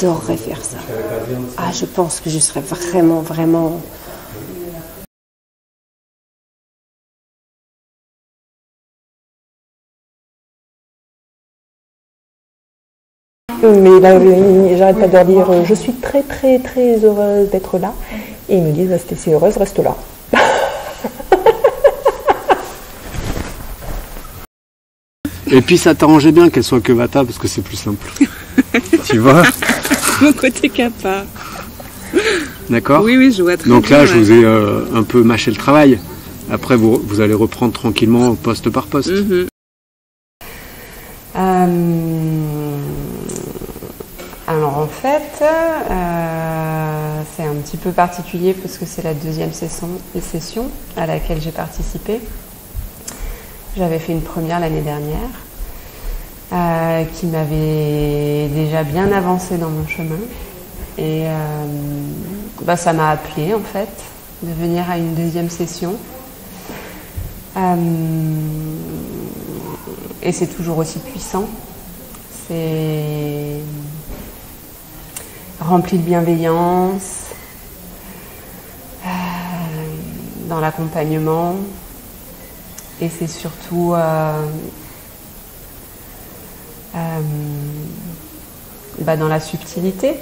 j'adorerais faire ça. Ah, je pense que je serais vraiment, vraiment... Mais là, j'arrête pas de leur dire je suis très très très heureuse d'être là. Et ils me disent si t'es heureuse, reste là. Et puis ça t'arrangeait bien qu'elle soit que Vata parce que c'est plus simple. Tu vois? Mon côté kappa. D'accord? Oui, je vois très Donc bien. là, je vous ai un peu mâché le travail. Après, vous allez reprendre tranquillement poste par poste. Alors en fait, c'est un petit peu particulier parce que c'est la deuxième session à laquelle j'ai participé. J'avais fait une première l'année dernière qui m'avait déjà bien avancé dans mon chemin. Et ça m'a appelé en fait de venir à une deuxième session. Et c'est toujours aussi puissant. C'est rempli de bienveillance, dans l'accompagnement. Et c'est surtout dans la subtilité.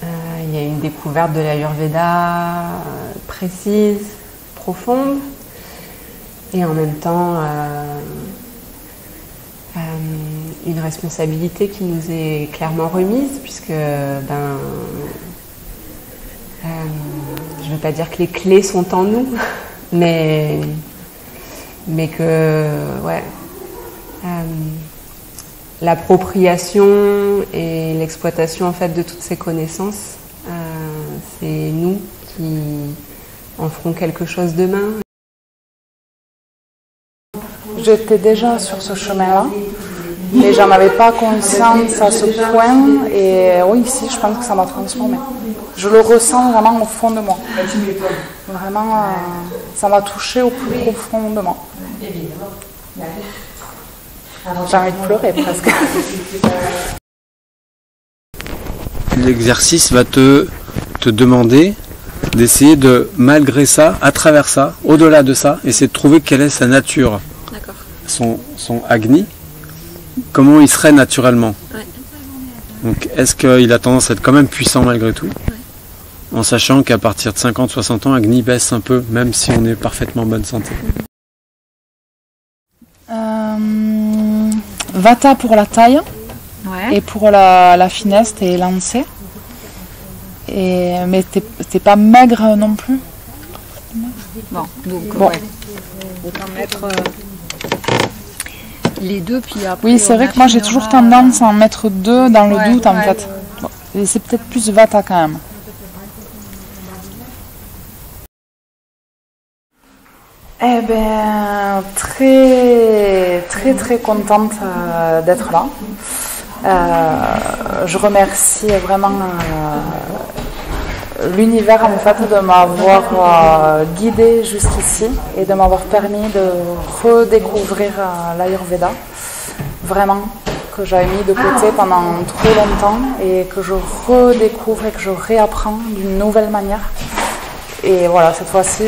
Il y a une découverte de l'Ayurveda précise, profonde, et en même temps une responsabilité qui nous est clairement remise, puisque je ne veux pas dire que les clés sont en nous, mais que l'appropriation et l'exploitation en fait de toutes ces connaissances, c'est nous qui en ferons quelque chose demain. J'étais déjà sur ce chemin-là, mais j'en avais pas conscience à ce point. Et oui, ici, je pense que ça m'a transformée. Je le ressens vraiment au fond de moi. Vraiment, ça m'a touchée au plus profond de moi. J'ai envie de pleurer presque. L'exercice va te demander d'essayer de, malgré ça, à travers ça, au-delà de ça, essayer de trouver quelle est sa nature. Son Agni, comment il serait naturellement. Donc est-ce qu'il a tendance à être quand même puissant malgré tout, en sachant qu'à partir de 50-60 ans, Agni baisse un peu, même si on est parfaitement en bonne santé. Vata pour la taille, et pour la finesse, t'es lancé. Mais t'es pas maigre non plus. Bon, donc autant mettre les deux, puis après... Oui, c'est vrai que moi j'ai toujours tendance à en mettre deux dans le doute en fait. Bon, et c'est peut-être plus Vata quand même. Eh bien, très très très contente d'être là. Je remercie vraiment l'univers en fait de m'avoir guidée jusqu'ici et de m'avoir permis de redécouvrir l'Ayurveda, vraiment, que j'avais mis de côté pendant trop longtemps et que je redécouvre et que je réapprends d'une nouvelle manière. Et voilà, cette fois-ci,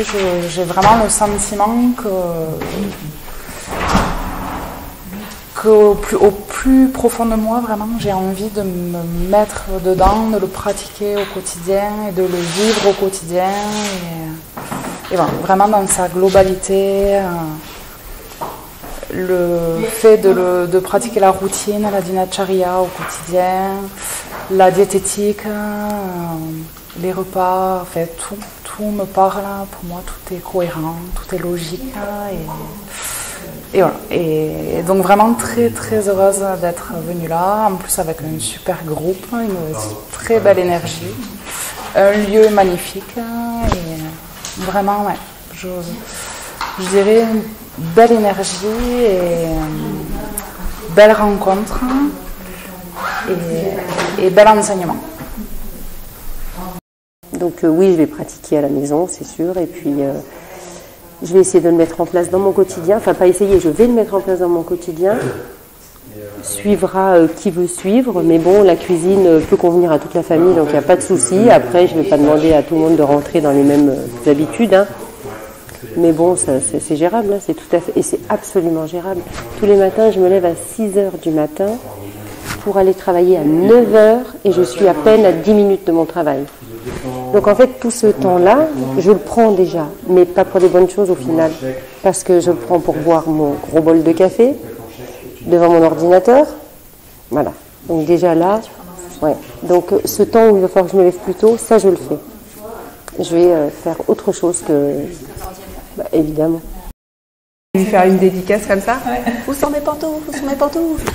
j'ai vraiment le sentiment qu'au plus profond de moi, vraiment, j'ai envie de me mettre dedans, de le pratiquer au quotidien et de le vivre au quotidien. Et voilà, vraiment dans sa globalité, le fait de pratiquer la routine, la dinacharya au quotidien, la diététique, les repas, en fait, tout me parle. Pour moi, tout est cohérent, tout est logique. Et voilà. Et donc vraiment très très heureuse d'être venue là, en plus avec un super groupe, une très belle énergie, un lieu magnifique et vraiment je dirais une belle énergie et belle rencontre et bel enseignement. Donc oui, je vais pratiquer à la maison, c'est sûr, et puis je vais essayer de le mettre en place dans mon quotidien, enfin pas essayer, je vais le mettre en place dans mon quotidien, suivra qui veut suivre, mais bon, la cuisine peut convenir à toute la famille, donc il n'y a pas de souci. Après, je ne vais pas demander à tout le monde de rentrer dans les mêmes habitudes, hein. Mais bon, c'est gérable, hein, c'est tout à fait, et c'est absolument gérable. Tous les matins, je me lève à 6h du matin pour aller travailler à 9h et je suis à peine à 10 minutes de mon travail. Donc en fait, tout ce temps-là, je le prends déjà, mais pas pour des bonnes choses au final, parce que je le prends pour boire mon gros bol de café devant mon ordinateur. Voilà. Donc déjà là, ouais. Donc ce temps où il va falloir que je me lève plus tôt, ça je le fais. Je vais faire autre chose que... Bah, évidemment. Lui faire une dédicace comme ça. Où sont mes pantoufles? Où sont mes pantoufles?